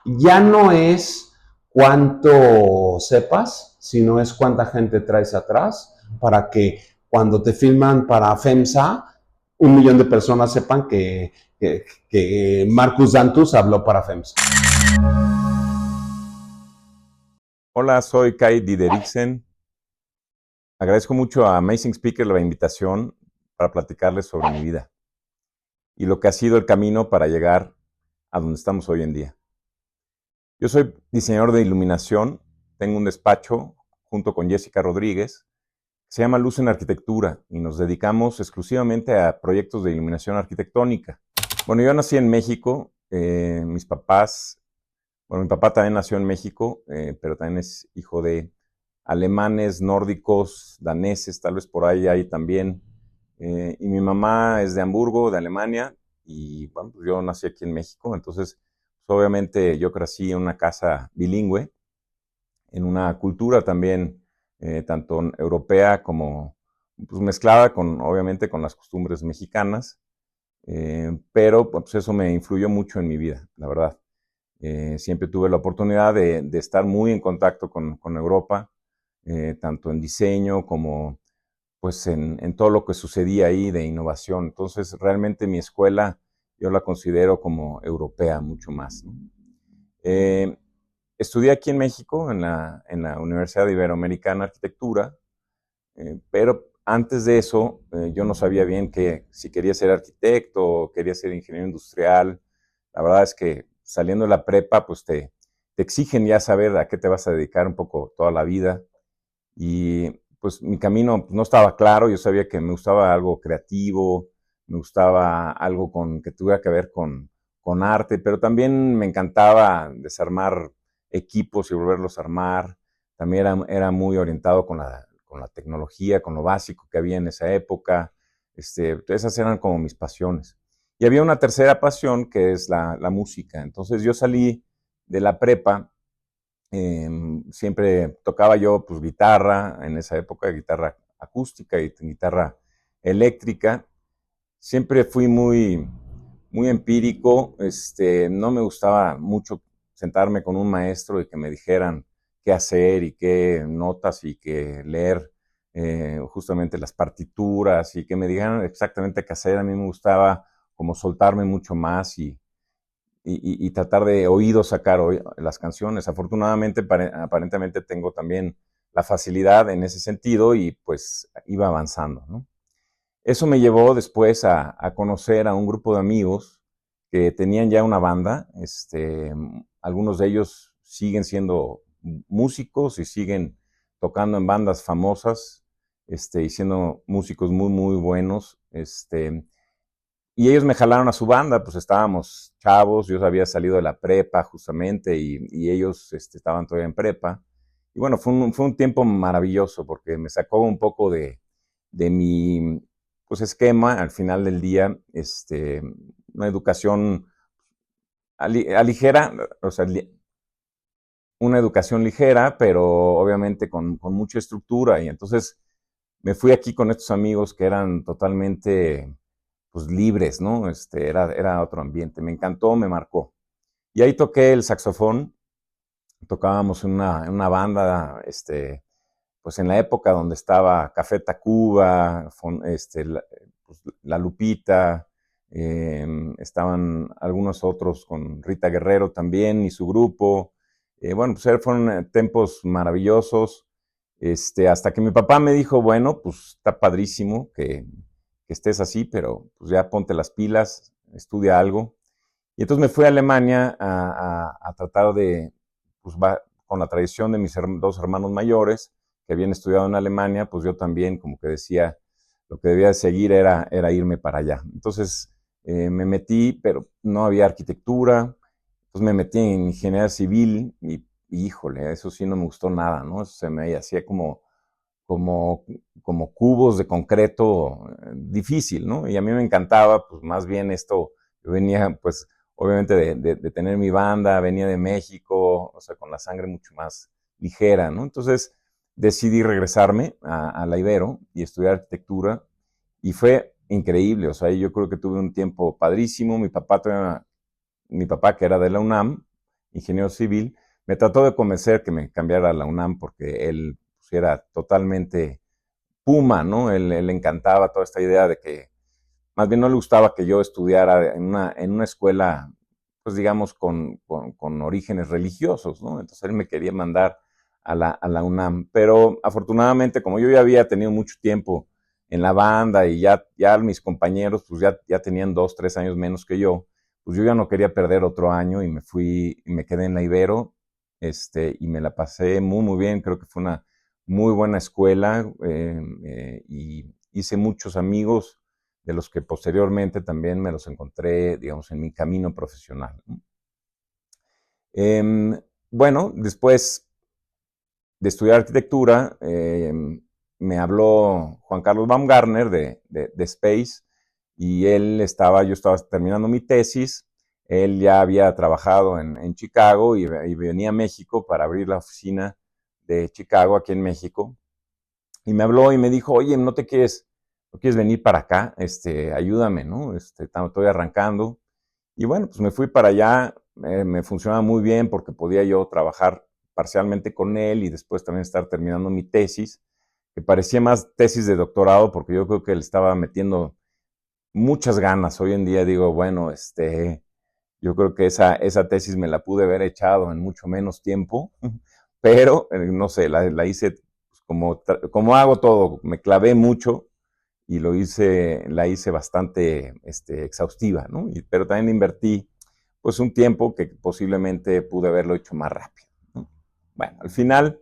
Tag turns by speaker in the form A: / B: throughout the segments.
A: ya no es cuánto sepas, sino es cuánta gente traes atrás para que cuando te filman para FEMSA, 1 millón de personas sepan que Marcus Dantus habló para FEMSA.
B: Hola, soy Kai Dideriksen. Agradezco mucho a Amazing Speaker la invitación para platicarles sobre mi vida y lo que ha sido el camino para llegar a donde estamos hoy en día. Yo soy diseñador de iluminación, tengo un despacho junto con Jessica Rodríguez, que se llama Luz en Arquitectura y nos dedicamos exclusivamente a proyectos de iluminación arquitectónica. Bueno, yo nací en México, mis papás, bueno, mi papá también nació en México, pero también es hijo de alemanes, nórdicos, daneses, tal vez por ahí hay también. Y mi mamá es de Hamburgo, de Alemania, y bueno, pues yo nací aquí en México, entonces pues obviamente yo crecí en una casa bilingüe, en una cultura también tanto europea como pues, mezclada con, obviamente, con las costumbres mexicanas, pero pues eso me influyó mucho en mi vida, la verdad. Siempre tuve la oportunidad de estar muy en contacto con Europa, tanto en diseño como pues en todo lo que sucedía ahí de innovación. Entonces, realmente mi escuela yo la considero como europea mucho más, ¿no? Eh, Estudié aquí en México, en la Universidad Iberoamericana Arquitectura, pero antes de eso yo no sabía bien que si quería ser arquitecto o quería ser ingeniero industrial. La verdad es que saliendo de la prepa, pues te exigen ya saber a qué te vas a dedicar un poco toda la vida. Y pues mi camino pues, no estaba claro, yo sabía que me gustaba algo creativo, me gustaba algo que tuviera que ver con arte, pero también me encantaba desarmar equipos y volverlos a armar. También era muy orientado con la tecnología, con lo básico que había en esa época. Esas eran como mis pasiones. Y había una tercera pasión que es la música. Entonces yo salí de la prepa, siempre tocaba yo pues guitarra, en esa época guitarra acústica y guitarra eléctrica. Siempre fui muy empírico, no me gustaba mucho sentarme con un maestro y que me dijeran qué hacer y qué notas y qué leer, justamente las partituras y que me dijeran exactamente qué hacer. A mí me gustaba como soltarme mucho más y tratar de oído sacar las canciones. Afortunadamente, aparentemente tengo también la facilidad en ese sentido y pues iba avanzando, ¿no? Eso me llevó después a conocer a un grupo de amigos que tenían ya una banda. Algunos de ellos siguen siendo músicos y siguen tocando en bandas famosas, y siendo músicos muy buenos. Y ellos me jalaron a su banda, pues estábamos chavos, yo había salido de la prepa justamente y ellos estaban todavía en prepa. Y bueno, fue un tiempo maravilloso porque me sacó un poco de mi pues, esquema al final del día, una educación ligera, o sea, una educación ligera, pero obviamente con mucha estructura. Y entonces me fui aquí con estos amigos que eran totalmente pues libres, ¿no? Era otro ambiente. Me encantó, me marcó. Y ahí toqué el saxofón, tocábamos en una banda, pues en la época donde estaba Café Tacuba, pues, La Lupita, estaban algunos otros con Rita Guerrero también y su grupo. Bueno, pues fueron tiempos maravillosos, hasta que mi papá me dijo, bueno, pues está padrísimo que estés así, pero pues ya ponte las pilas, estudia algo. Y entonces me fui a Alemania a tratar de, pues con la tradición de mis dos hermanos mayores, que habían estudiado en Alemania, pues yo también como que decía, lo que debía de seguir era irme para allá. Entonces me metí, pero no había arquitectura, entonces me metí en ingeniería civil y híjole, eso sí no me gustó nada, ¿no? Eso se me hacía como, como cubos de concreto difícil, ¿no? Y a mí me encantaba, pues más bien esto, yo venía pues obviamente de tener mi banda, venía de México, o sea, con la sangre mucho más ligera, ¿no? Entonces decidí regresarme a la Ibero y estudiar arquitectura y fue increíble, o sea, yo creo que tuve un tiempo padrísimo. Mi papá que era de la UNAM, ingeniero civil, me trató de convencer que me cambiara a la UNAM porque él pues, era totalmente Puma, ¿no? Él le encantaba toda esta idea de que, más bien no le gustaba que yo estudiara en una escuela, pues digamos, con orígenes religiosos, ¿no? Entonces él me quería mandar a la UNAM. Pero afortunadamente, como yo ya había tenido mucho tiempo en la banda y ya mis compañeros, pues ya tenían 2, 3 años menos que yo, pues yo ya no quería perder otro año y me fui y me quedé en la Ibero, y me la pasé muy, muy bien. Creo que fue una muy buena escuela y hice muchos amigos de los que posteriormente también me los encontré, digamos, en mi camino profesional. Bueno, después de estudiar arquitectura, me habló Juan Carlos Baumgartner de Space y yo estaba terminando mi tesis, él ya había trabajado en Chicago y venía a México para abrir la oficina de Chicago aquí en México y me habló y me dijo, oye, no quieres venir para acá? Ayúdame, ¿no? Estoy arrancando. Y bueno, pues me fui para allá, me funcionaba muy bien porque podía yo trabajar parcialmente con él y después también estar terminando mi tesis, que parecía más tesis de doctorado porque yo creo que le estaba metiendo muchas ganas. Hoy en día digo, bueno, yo creo que esa tesis me la pude haber echado en mucho menos tiempo, pero no sé, la hice pues, como hago todo, me clavé mucho y la hice bastante exhaustiva, ¿no? Pero también invertí pues un tiempo que posiblemente pude haberlo hecho más rápido, ¿no? Bueno, al final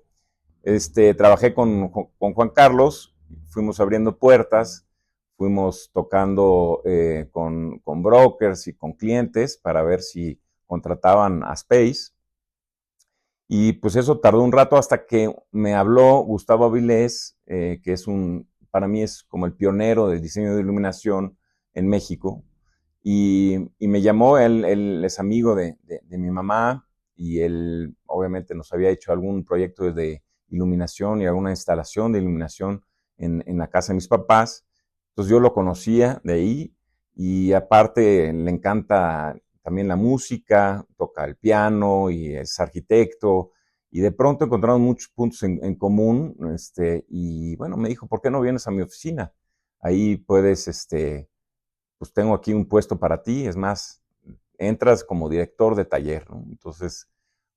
B: trabajé con Juan Carlos, fuimos abriendo puertas, fuimos tocando con brokers y con clientes para ver si contrataban a Space. Y pues eso tardó un rato hasta que me habló Gustavo Avilés, que para mí es como el pionero del diseño de iluminación en México. Y me llamó, él es amigo de mi mamá y él obviamente nos había hecho algún proyecto de iluminación y alguna instalación de iluminación en la casa de mis papás. Entonces yo lo conocía de ahí y aparte le encanta también la música, toca el piano y es arquitecto. Y de pronto encontramos muchos puntos en común, y bueno, me dijo, ¿por qué no vienes a mi oficina? Ahí puedes, pues tengo aquí un puesto para ti, es más, entras como director de taller, ¿no? Entonces,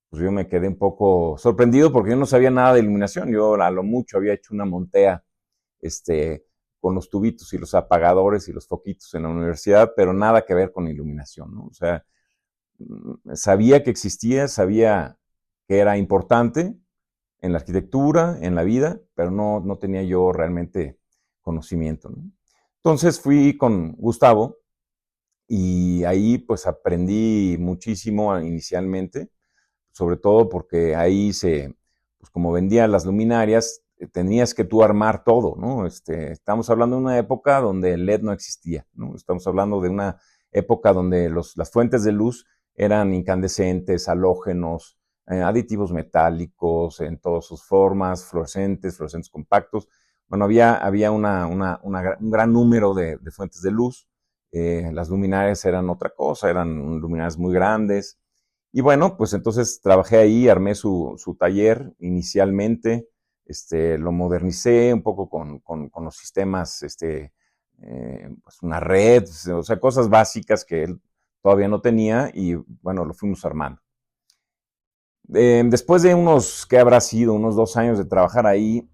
B: pues yo me quedé un poco sorprendido porque yo no sabía nada de iluminación, yo a lo mucho había hecho una montea, con los tubitos y los apagadores y los foquitos en la universidad, pero nada que ver con iluminación, ¿no? O sea, sabía que existía, sabía que era importante en la arquitectura, en la vida, pero no tenía yo realmente conocimiento, ¿no? Entonces fui con Gustavo y ahí pues aprendí muchísimo inicialmente, sobre todo porque ahí pues como vendían las luminarias, tenías que tú armar todo, ¿no? Estamos hablando de una época donde el LED no existía, ¿no? Estamos hablando de una época donde las fuentes de luz eran incandescentes, halógenos, aditivos metálicos en todas sus formas, fluorescentes compactos. Bueno, había un gran número de fuentes de luz. Las luminarias eran otra cosa, eran luminarias muy grandes. Y bueno, pues entonces trabajé ahí, armé su taller inicialmente, lo modernicé un poco con los sistemas, pues una red, o sea, cosas básicas que él todavía no tenía y bueno, lo fuimos armando. Después de ¿qué habrá sido? Unos 2 años de trabajar ahí,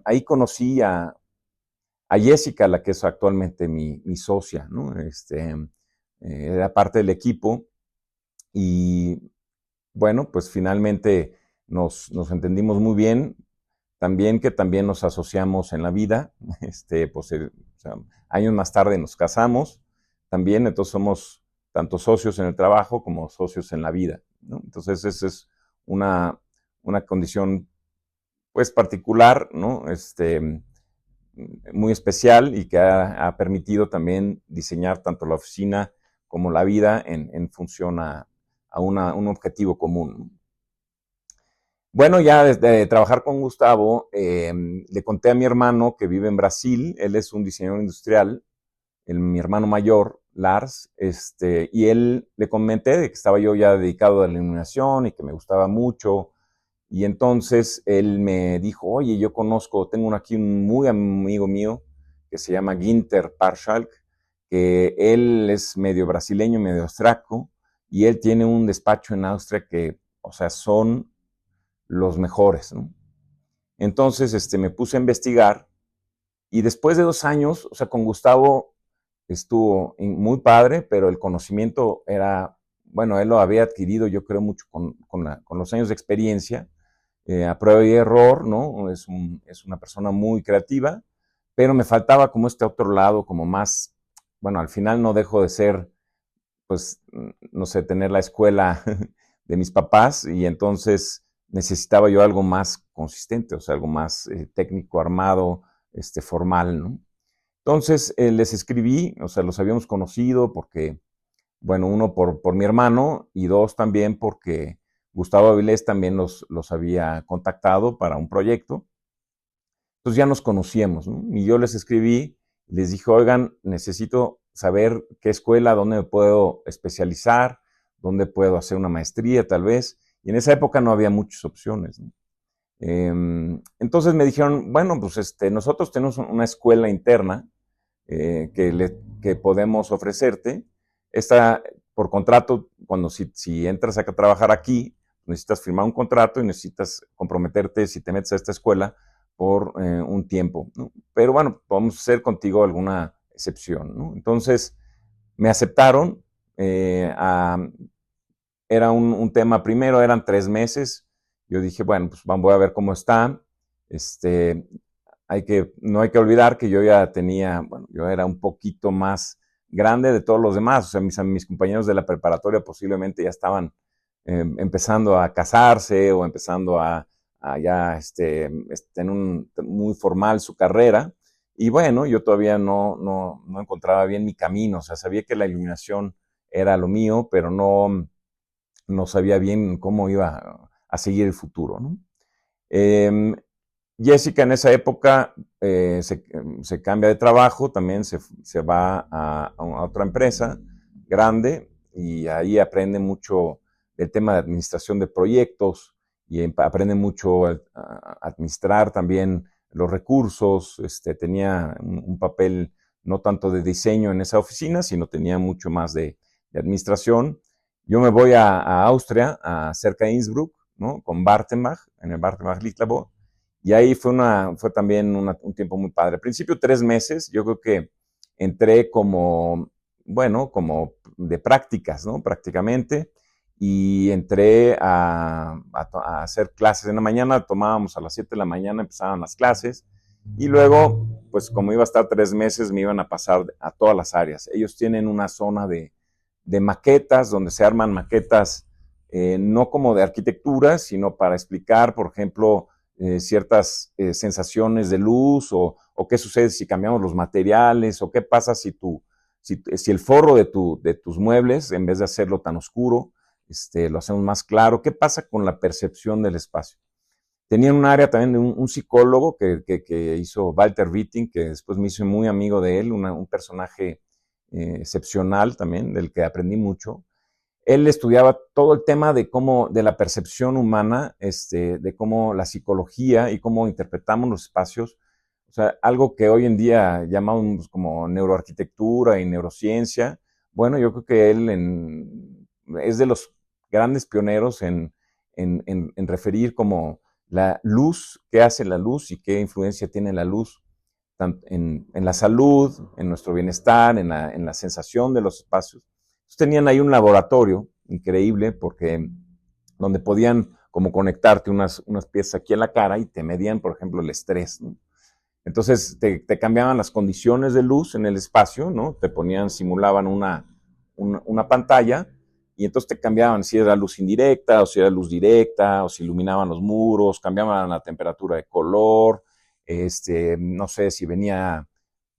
B: ahí conocí a Jessica, la que es actualmente mi socia, ¿no? Era parte del equipo y bueno, pues finalmente nos entendimos muy bien, también que también nos asociamos en la vida, pues, o sea, años más tarde nos casamos, también, entonces somos tanto socios en el trabajo como socios en la vida, ¿no? Entonces esa es una condición, pues, particular, ¿no? Muy especial y que ha permitido también diseñar tanto la oficina como la vida en función a un objetivo común. Bueno, ya desde trabajar con Gustavo, le conté a mi hermano que vive en Brasil, él es un diseñador industrial, mi hermano mayor, Lars, y él le comenté de que estaba yo ya dedicado a la iluminación y que me gustaba mucho. Y entonces él me dijo, oye, yo tengo aquí un muy amigo mío que se llama Ginter Parschalk, que él es medio brasileño, medio austriaco, y él tiene un despacho en Austria que, o sea, son los mejores, ¿no? Entonces, me puse a investigar y después de 2 años, o sea, con Gustavo estuvo muy padre, pero el conocimiento era, bueno, él lo había adquirido, yo creo, mucho con los años de experiencia, a prueba y error, ¿no? Es una persona muy creativa, pero me faltaba como este otro lado, como más, bueno, al final no dejo de ser, pues, no sé, tener la escuela de mis papás y entonces necesitaba yo algo más consistente, o sea, algo más técnico, armado, formal, ¿no? Entonces les escribí, o sea, los habíamos conocido porque, bueno, uno por mi hermano y dos también porque Gustavo Avilés también los había contactado para un proyecto. Entonces ya nos conocíamos, ¿no? Y yo les escribí, les dije, oigan, necesito saber qué escuela, dónde me puedo especializar, dónde puedo hacer una maestría tal vez. Y en esa época no había muchas opciones, ¿no? Entonces me dijeron, bueno, pues nosotros tenemos una escuela interna que podemos ofrecerte. Esta, por contrato, si entras a trabajar aquí, necesitas firmar un contrato y necesitas comprometerte si te metes a esta escuela por un tiempo, ¿no? Pero bueno, podemos hacer contigo alguna excepción, ¿no? Entonces, me aceptaron. Era un tema, primero eran 3 meses. Yo dije, bueno, pues voy a ver cómo está. Este, no hay que olvidar que yo ya tenía, bueno, yo era un poquito más grande de todos los demás. O sea, mis compañeros de la preparatoria posiblemente ya estaban empezando a casarse o empezando a ya tener muy formal su carrera. Y bueno, yo todavía no encontraba bien mi camino. O sea, sabía que la iluminación era lo mío, pero no sabía bien cómo iba a seguir el futuro, ¿no? Jessica en esa época se cambia de trabajo, también se va a otra empresa grande y ahí aprende mucho del tema de administración de proyectos y aprende mucho a administrar también los recursos. Tenía un papel no tanto de diseño en esa oficina, sino tenía mucho más de administración. Yo me voy a Austria, cerca de Innsbruck, ¿no? Con Bartenbach, en el Bartenbach Lichtlabor. Y ahí fue también un tiempo muy padre. Al principio 3 meses, yo creo que entré como, bueno, como de prácticas, ¿no? Prácticamente. Y entré a hacer clases en la mañana, tomábamos a las 7 de la mañana, empezaban las clases. Y luego, pues como iba a estar 3 meses, me iban a pasar a todas las áreas. Ellos tienen una zona de maquetas, donde se arman maquetas no como de arquitectura, sino para explicar, por ejemplo, ciertas sensaciones de luz o qué sucede si cambiamos los materiales o qué pasa si el forro de tus muebles, en vez de hacerlo tan oscuro, lo hacemos más claro. ¿Qué pasa con la percepción del espacio? Tenían un área también de un psicólogo que hizo Walter Witting, que después me hizo muy amigo de él, un personaje excepcional también, del que aprendí mucho. Él estudiaba todo el tema de la percepción humana, de cómo la psicología y cómo interpretamos los espacios. O sea, algo que hoy en día llamamos como neuroarquitectura y neurociencia. Bueno, yo creo que él es de los grandes pioneros en referir como la luz, qué hace la luz y qué influencia tiene la luz en la salud, en nuestro bienestar, en la sensación de los espacios. Entonces tenían ahí un laboratorio increíble porque donde podían como conectarte unas piezas aquí en la cara y te medían, por ejemplo, el estrés, ¿no? Entonces te cambiaban las condiciones de luz en el espacio, ¿no? Simulaban una pantalla y entonces te cambiaban si era luz indirecta o si era luz directa o si iluminaban los muros, cambiaban la temperatura de color, no sé si venía,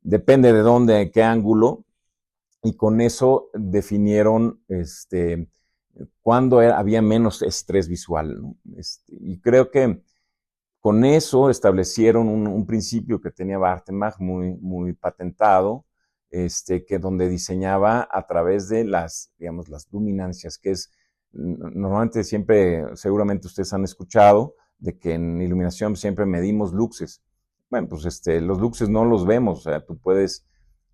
B: depende de dónde, de qué ángulo, y con eso definieron cuándo había menos estrés visual, ¿no? Y creo que con eso establecieron un principio que tenía Bartenbach muy patentado, que donde diseñaba a través de digamos, las luminancias, que es, normalmente siempre, seguramente ustedes han escuchado, de que en iluminación siempre medimos luxes. Bueno, pues los luxes no los vemos, o sea,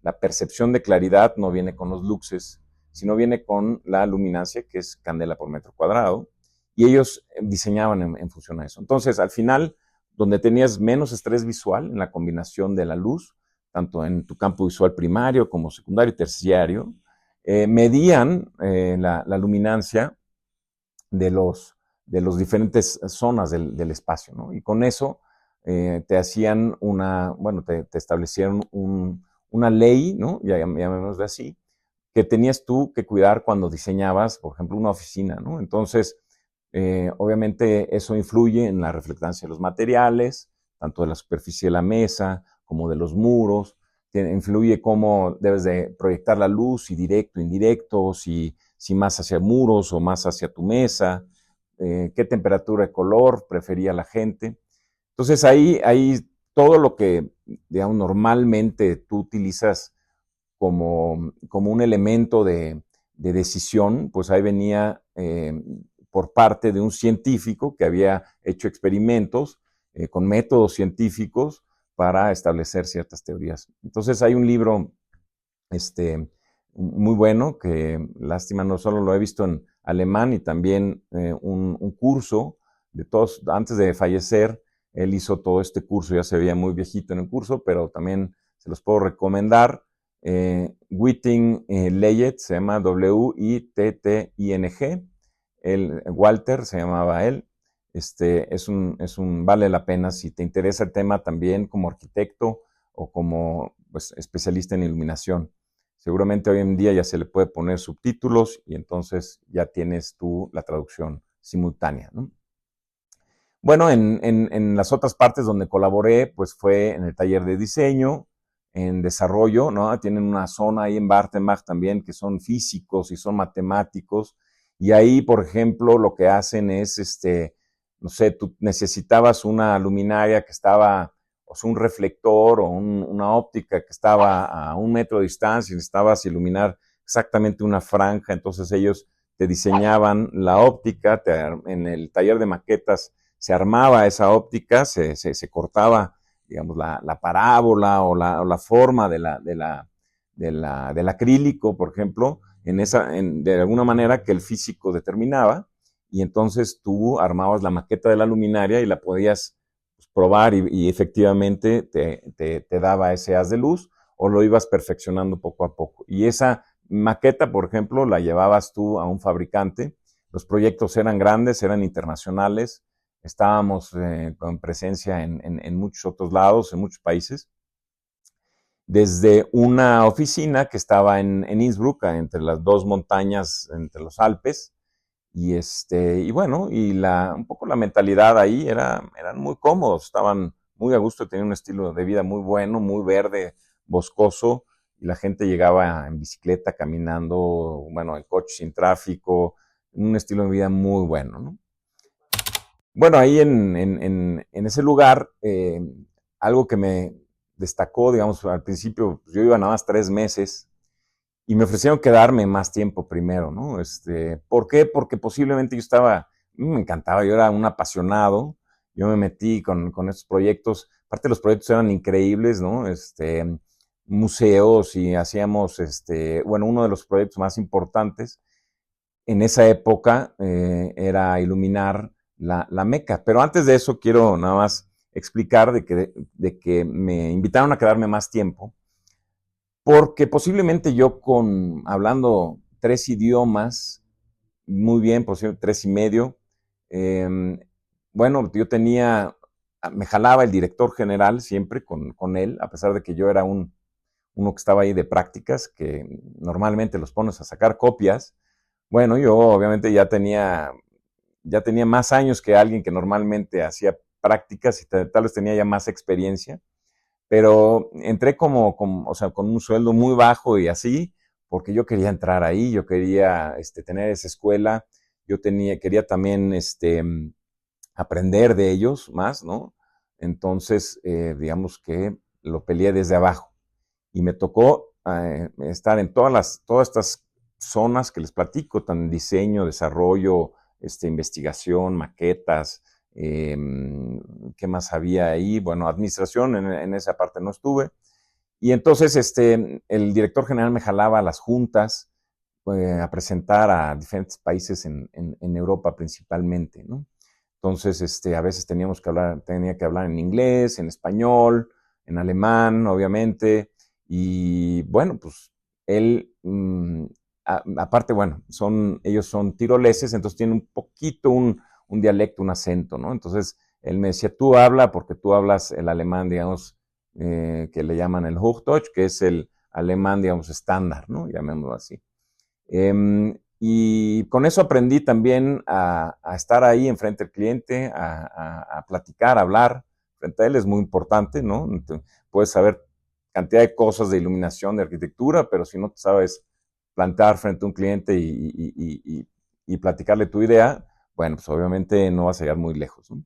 B: la percepción de claridad no viene con los luxes, sino viene con la luminancia, que es candela por metro cuadrado, y ellos diseñaban en función a eso. Entonces, al final, donde tenías menos estrés visual en la combinación de la luz, tanto en tu campo visual primario como secundario y terciario, medían la luminancia de los diferentes zonas del espacio, ¿no? Y con eso te hacían te establecieron una ley, ¿no? Llamémoslo así, que tenías tú que cuidar cuando diseñabas, por ejemplo, una oficina, ¿no? Entonces, obviamente eso influye en la reflectancia de los materiales, tanto de la superficie de la mesa como de los muros, influye cómo debes de proyectar la luz, si directo, indirecto, si más hacia muros o más hacia tu mesa, qué temperatura de color prefería la gente. Entonces ahí todo lo que, digamos, normalmente tú utilizas como un elemento de decisión, pues ahí venía por parte de un científico que había hecho experimentos con métodos científicos para establecer ciertas teorías. Entonces hay un libro muy bueno que, lástima, no solo lo he visto en alemán, y también un curso de todos, antes de fallecer, él hizo todo este curso, ya se veía muy viejito en el curso, pero también se los puedo recomendar. Witting Leyet, se llama Witting, Walter se llamaba él. Vale la pena si te interesa el tema también como arquitecto o como pues, especialista en iluminación. Seguramente hoy en día ya se le puede poner subtítulos y entonces ya tienes tú la traducción simultánea, ¿no? Bueno, en las otras partes donde colaboré, pues fue en el taller de diseño, en desarrollo, ¿no? Tienen una zona ahí en Bartenbach también que son físicos y son matemáticos, y ahí, por ejemplo, lo que hacen es, no sé, tú necesitabas una luminaria que estaba, o sea, un reflector o una óptica que estaba a 1 metro de distancia y necesitabas iluminar exactamente una franja, entonces ellos te diseñaban la óptica, en el taller de maquetas se armaba esa óptica, se cortaba, digamos, la parábola o la forma del acrílico, por ejemplo, de alguna manera que el físico determinaba, y entonces tú armabas la maqueta de la luminaria y la podías pues, probar y efectivamente te daba ese haz de luz, o lo ibas perfeccionando poco a poco. Y esa maqueta, por ejemplo, la llevabas tú a un fabricante. Los proyectos eran grandes, eran internacionales, estábamos con presencia en muchos otros lados, en muchos países, desde una oficina que estaba en Innsbruck, entre las dos montañas, entre los Alpes, y bueno, un poco la mentalidad ahí eran muy cómodos, estaban muy a gusto, tenían un estilo de vida muy bueno, muy verde, boscoso, y la gente llegaba en bicicleta, caminando, bueno, en coche sin tráfico, un estilo de vida muy bueno, ¿no? Bueno, ahí en ese lugar, algo que me destacó, digamos, al principio, pues yo iba nada más 3 meses y me ofrecieron quedarme más tiempo primero, ¿no? ¿Por qué? Porque posiblemente me encantaba, yo era un apasionado, yo me metí con estos proyectos, aparte los proyectos eran increíbles, ¿no? Museos y hacíamos, bueno, uno de los proyectos más importantes en esa época era iluminar la Meca. Pero antes de eso quiero nada más explicar de que me invitaron a quedarme más tiempo, porque posiblemente yo hablando 3 idiomas, muy bien, posiblemente 3 y medio, bueno, me jalaba el director general siempre con él, a pesar de que yo era uno que estaba ahí de prácticas, que normalmente los pones a sacar copias. Bueno, yo obviamente ya tenía más años que alguien que normalmente hacía prácticas y tal vez tenía ya más experiencia, pero entré o sea, con un sueldo muy bajo y así, porque yo quería entrar ahí, yo quería tener esa escuela, quería también aprender de ellos más, ¿no? Entonces, digamos que lo peleé desde abajo y me tocó estar en todas estas zonas que les platico, tan diseño, desarrollo, investigación, maquetas, ¿qué más había ahí? Bueno, administración, en esa parte no estuve. Y entonces el director general me jalaba a las juntas a presentar a diferentes países en Europa principalmente, ¿no? Entonces, a veces tenía que hablar en inglés, en español, en alemán, obviamente. Y bueno, pues él, aparte, bueno, ellos son tiroleses, entonces tienen un poquito un dialecto, un acento, ¿no? Entonces, él me decía, tú habla, porque tú hablas el alemán, digamos, que le llaman el Hochdeutsch, que es el alemán, digamos, estándar, ¿no? Llamémoslo así. Y con eso aprendí también a estar ahí enfrente del cliente, a platicar, a hablar frente a él, es muy importante, ¿no? Puedes saber cantidad de cosas de iluminación, de arquitectura, pero si no te sabes plantar frente a un cliente y platicarle tu idea, bueno, pues obviamente no vas a llegar muy lejos, ¿no?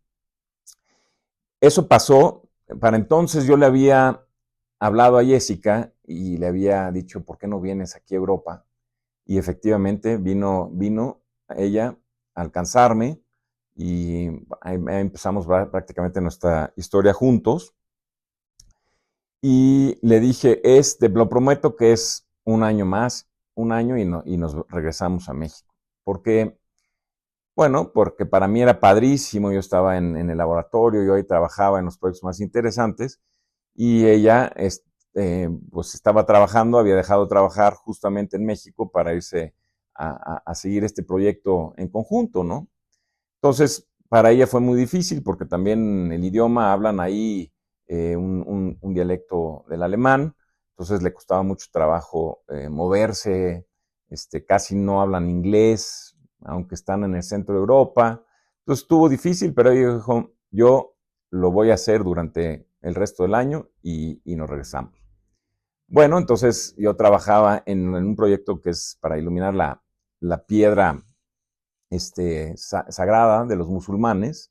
B: Eso pasó. Para entonces yo le había hablado a Jessica y le había dicho, ¿por qué no vienes aquí a Europa? Y efectivamente vino ella a alcanzarme y ahí empezamos prácticamente nuestra historia juntos. Y le dije, lo prometo que es un año más, un año y nos regresamos a México. Porque, bueno, porque para mí era padrísimo, yo estaba en el laboratorio, yo ahí trabajaba en los proyectos más interesantes y ella pues estaba trabajando, había dejado de trabajar justamente en México para irse a seguir este proyecto en conjunto, ¿no? Entonces, para ella fue muy difícil porque también el idioma hablan ahí un dialecto del alemán, entonces le costaba mucho trabajo moverse, casi no hablan inglés, aunque están en el centro de Europa. Entonces estuvo difícil, pero ella dijo, yo lo voy a hacer durante el resto del año y nos regresamos. Bueno, entonces yo trabajaba en un proyecto que es para iluminar la piedra sagrada de los musulmanes,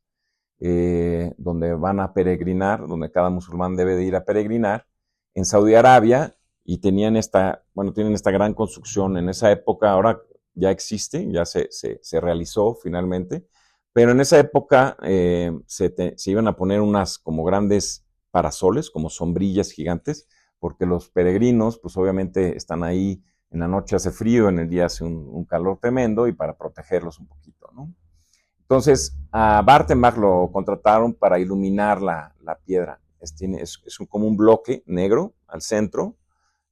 B: donde van a peregrinar, donde cada musulmán debe de ir a peregrinar, en Saudi Arabia, y tienen esta gran construcción en esa época, ahora ya existe, ya se realizó finalmente, pero en esa época se iban a poner unas como grandes parasoles, como sombrillas gigantes, porque los peregrinos, pues obviamente están ahí, en la noche hace frío, en el día hace un calor tremendo, y para protegerlos un poquito, ¿no? Entonces, a Bartenbach lo contrataron para iluminar la piedra. Es como un bloque negro al centro,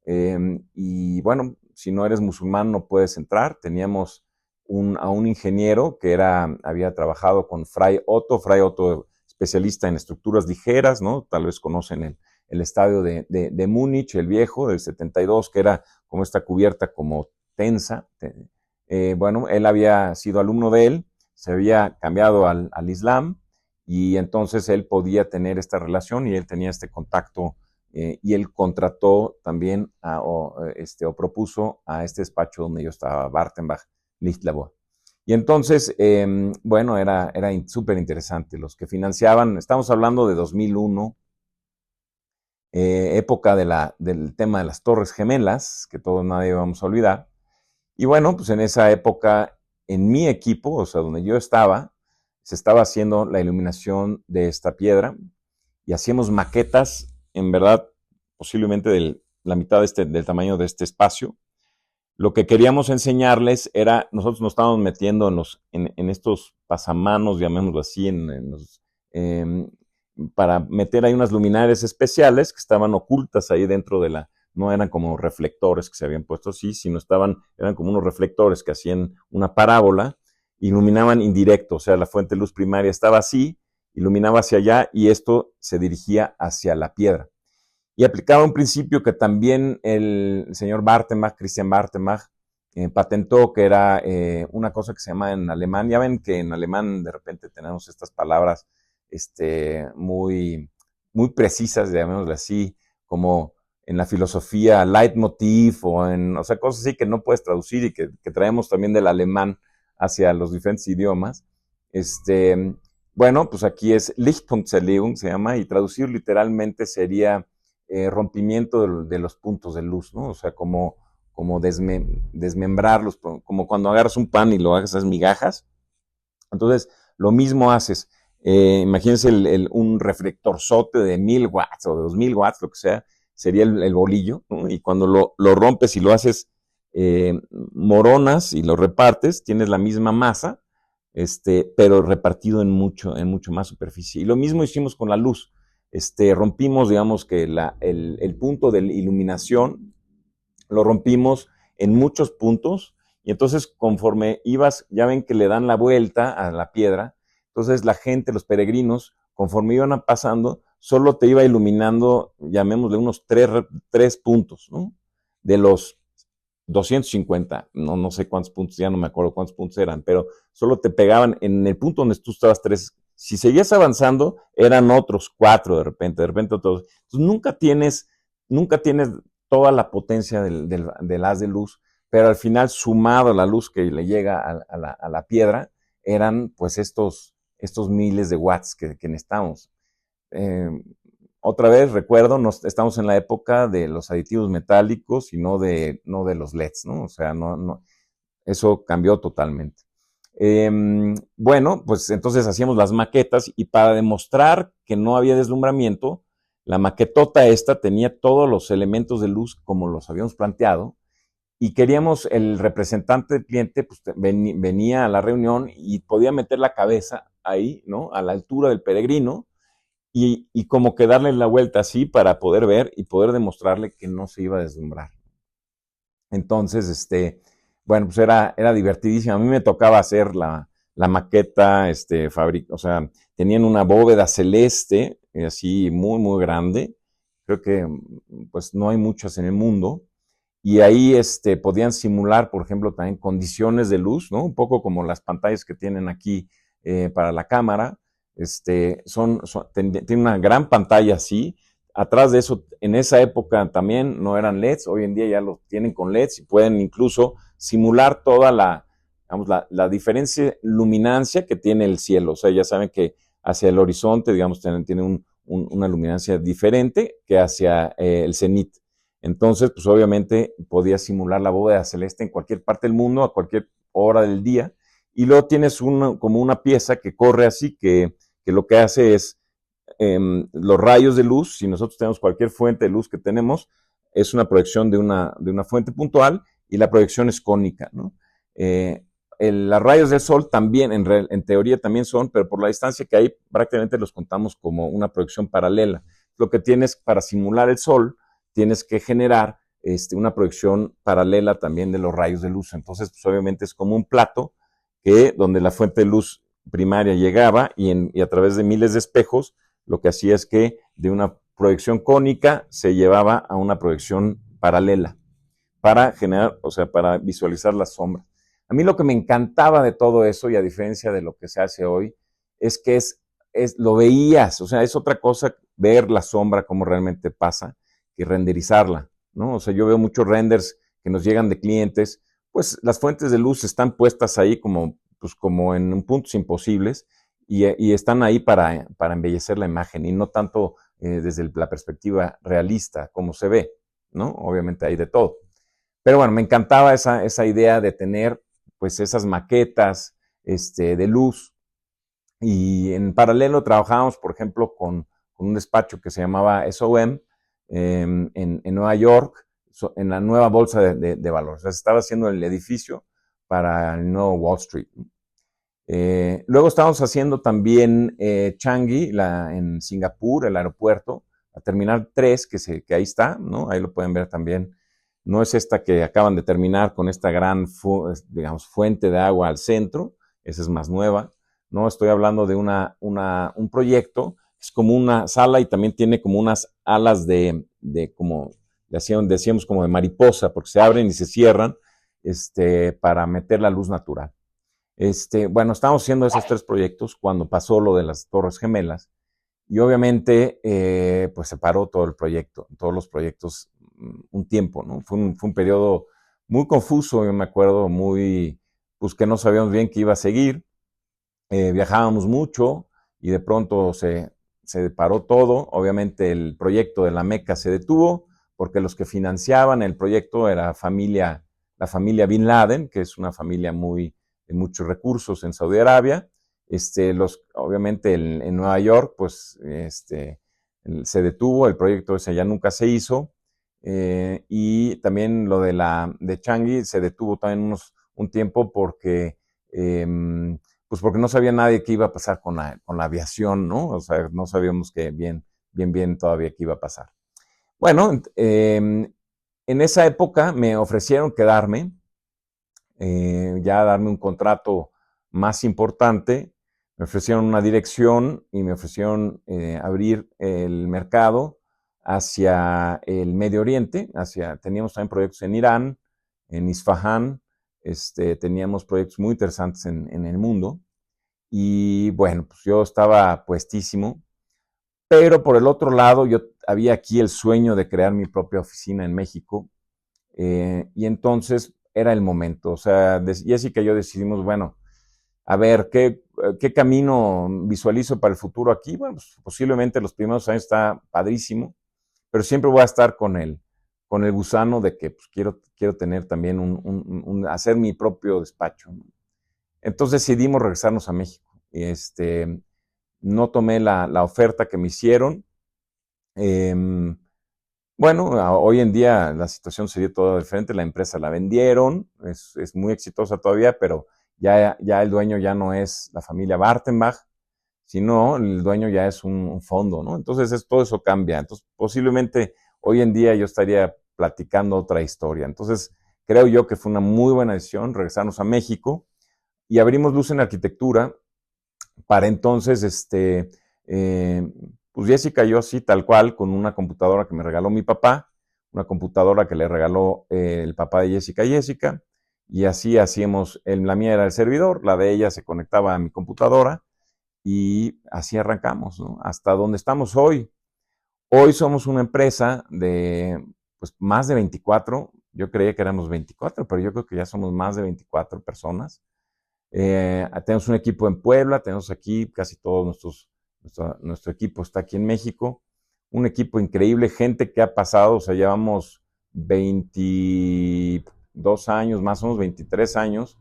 B: y bueno, si no eres musulmán no puedes entrar. Teníamos a un ingeniero que había trabajado con Fray Otto, especialista en estructuras ligeras, ¿no? Tal vez conocen el estadio de Múnich, el viejo, del 72, que era como esta cubierta como tensa. Bueno, él había sido alumno de él, se había cambiado al Islam, y entonces él podía tener esta relación y él tenía este contacto, y él contrató también o propuso a este despacho donde yo estaba, Bartenbach Lichtlabor. Y entonces, bueno, era súper interesante. Los que financiaban, estamos hablando de 2001, época del tema de las Torres Gemelas, que todos nadie vamos a olvidar. Y bueno, pues en esa época, en mi equipo, o sea, donde yo estaba, se estaba haciendo la iluminación de esta piedra y hacíamos maquetas, en verdad, posiblemente de la mitad del tamaño de este espacio. Lo que queríamos enseñarles era, nosotros nos estábamos metiendo en estos pasamanos, llamémoslo así, para meter ahí unas luminarias especiales que estaban ocultas ahí dentro no eran como reflectores que se habían puesto así, sino eran como unos reflectores que hacían una parábola, iluminaban indirecto, o sea, la fuente de luz primaria estaba así, iluminaba hacia allá y esto se dirigía hacia la piedra. Y aplicaba un principio que también el señor Bartenbach, Christian Bartenbach, patentó, que era una cosa que se llama en alemán. Ya ven que en alemán de repente tenemos estas palabras muy, muy precisas, llamémosle así, como en la filosofía leitmotiv o sea, cosas así que no puedes traducir y que traemos también del alemán hacia los diferentes idiomas. Bueno, pues aquí es Lichtpunktverlegung, se llama, y traducir literalmente sería rompimiento de los puntos de luz, ¿no? O sea, como desmembrarlos, como cuando agarras un pan y lo hagas esas migajas. Entonces, lo mismo haces. Imagínense un reflectorzote de 1000 watts o de 2000 watts, lo que sea, sería el bolillo, ¿no? Y cuando lo rompes y lo haces moronas y lo repartes, tienes la misma masa, pero repartido en mucho más superficie. Y lo mismo hicimos con la luz. Rompimos, digamos que el punto de iluminación, lo rompimos en muchos puntos, y entonces conforme ibas, ya ven que le dan la vuelta a la piedra, entonces la gente, los peregrinos, conforme iban pasando, solo te iba iluminando, llamémosle unos tres puntos, ¿no? De los 250, no sé cuántos puntos, ya no me acuerdo cuántos puntos eran, pero solo te pegaban en el punto donde tú estabas tres. Si seguías avanzando, eran otros 4 de repente otros. Entonces nunca tienes toda la potencia del haz de luz, pero al final, sumado a la luz que le llega a la piedra, eran pues estos miles de watts que necesitamos. Eh, Otra vez, recuerdo, estamos en la época de los aditivos metálicos y no de los LEDs, ¿no? O sea, eso cambió totalmente. Bueno, pues entonces hacíamos las maquetas, y para demostrar que no había deslumbramiento, la maquetota esta tenía todos los elementos de luz como los habíamos planteado, y queríamos, el representante del cliente pues, venía a la reunión y podía meter la cabeza ahí, ¿no? A la altura del peregrino, y como que darle la vuelta así para poder ver y poder demostrarle que no se iba a deslumbrar. Entonces, bueno, pues era divertidísimo. A mí me tocaba hacer la maqueta, o sea, tenían una bóveda celeste, así muy, muy grande. Creo que pues no hay muchas en el mundo. Y ahí podían simular, por ejemplo, también condiciones de luz, ¿no? Un poco como las pantallas que tienen aquí para la cámara. Tiene una gran pantalla así. Atrás de eso, en esa época también no eran LEDs, hoy en día ya lo tienen con LEDs y pueden incluso simular toda la diferencia luminancia que tiene el cielo. O sea, ya saben que hacia el horizonte, digamos, tiene una luminancia diferente que hacia el cenit. Entonces, pues obviamente podía simular la bóveda celeste en cualquier parte del mundo, a cualquier hora del día. Y luego tienes como una pieza que corre así, que lo que hace es los rayos de luz. Si nosotros tenemos cualquier fuente de luz que tenemos, es una proyección de una fuente puntual, y la proyección es cónica, ¿no? Los rayos del sol también, en teoría también son, pero por la distancia que hay, prácticamente los contamos como una proyección paralela. Lo que tienes para simular el sol, tienes que generar una proyección paralela también de los rayos de luz. Entonces, pues obviamente es como un plato donde la fuente de luz primaria llegaba, y a través de miles de espejos, lo que hacía es que de una proyección cónica se llevaba a una proyección paralela para generar, o sea, para visualizar las sombras. A mí lo que me encantaba de todo eso, y a diferencia de lo que se hace hoy, es que lo veías. O sea, es otra cosa ver la sombra como realmente pasa que renderizarla, ¿no? O sea, yo veo muchos renders que nos llegan de clientes, pues las fuentes de luz están puestas ahí como en puntos imposibles, y están ahí para embellecer la imagen, y no tanto desde la perspectiva realista, como se ve, ¿no? Obviamente hay de todo. Pero bueno, me encantaba esa idea de tener pues esas maquetas de luz, y en paralelo trabajábamos, por ejemplo, con un despacho que se llamaba SOM en Nueva York, en la nueva bolsa de valores. O sea, se estaba haciendo el edificio para el nuevo Wall Street. Luego estábamos haciendo también Changi en Singapur, el aeropuerto, la Terminal 3, que ahí está, ¿no? Ahí lo pueden ver también. No es esta que acaban de terminar con esta gran, digamos, fuente de agua al centro. Esa es más nueva. No, estoy hablando de un proyecto. Es como una sala, y también tiene como unas alas como, decíamos como de mariposa, porque se abren y se cierran para meter la luz natural. Bueno, estábamos haciendo esos 3 proyectos cuando pasó lo de las Torres Gemelas, y obviamente pues se paró todo el proyecto, todos los proyectos un tiempo, ¿no? Fue un periodo muy confuso, yo me acuerdo, pues que no sabíamos bien qué iba a seguir. Viajábamos mucho, y de pronto se se paró todo. Obviamente el proyecto de la Meca se detuvo porque los que financiaban el proyecto era la familia Bin Laden, que es una familia de muchos recursos en Saudi Arabia. Obviamente en Nueva York, pues se detuvo, el proyecto ese ya nunca se hizo. Y también lo de Changi se detuvo también un tiempo porque pues porque no sabía nadie qué iba a pasar con la aviación, ¿no? O sea, no sabíamos que bien todavía qué iba a pasar. Bueno, en esa época me ofrecieron quedarme, ya darme un contrato más importante, me ofrecieron una dirección y me ofrecieron abrir el mercado hacia el Medio Oriente, teníamos también proyectos en Irán, en Isfahán, teníamos proyectos muy interesantes en el mundo. Y bueno, pues yo estaba puestísimo, pero por el otro lado yo había aquí el sueño de crear mi propia oficina en México, y entonces era el momento. O sea, Jessica y yo decidimos, bueno, a ver, ¿qué camino visualizo para el futuro aquí? Bueno, pues posiblemente los primeros años está padrísimo, pero siempre voy a estar con el gusano de que pues, quiero tener también hacer mi propio despacho, ¿no? Entonces decidimos regresarnos a México. No tomé la oferta que me hicieron. Bueno, hoy en día la situación sería toda diferente. La empresa la vendieron, es muy exitosa todavía, pero ya el dueño ya no es la familia Bartenbach, sino el dueño ya es un fondo, ¿no? Entonces todo eso cambia. Entonces posiblemente hoy en día yo estaría platicando otra historia. Entonces creo yo que fue una muy buena decisión regresarnos a México y abrimos Luz en Arquitectura. Para entonces, pues Jessica y yo así, tal cual, con una computadora que me regaló mi papá, una computadora que le regaló el papá de Jessica, y así hacíamos, la mía era el servidor, la de ella se conectaba a mi computadora, y así arrancamos, ¿no? Hasta donde estamos hoy. Hoy somos una empresa de, pues, más de 24, yo creía que éramos 24, pero yo creo que ya somos más de 24 personas. Tenemos un equipo en Puebla, tenemos aquí casi todos nuestro equipo está aquí en México. Un equipo increíble, gente que ha pasado, o sea, llevamos 22 años, más o menos 23 años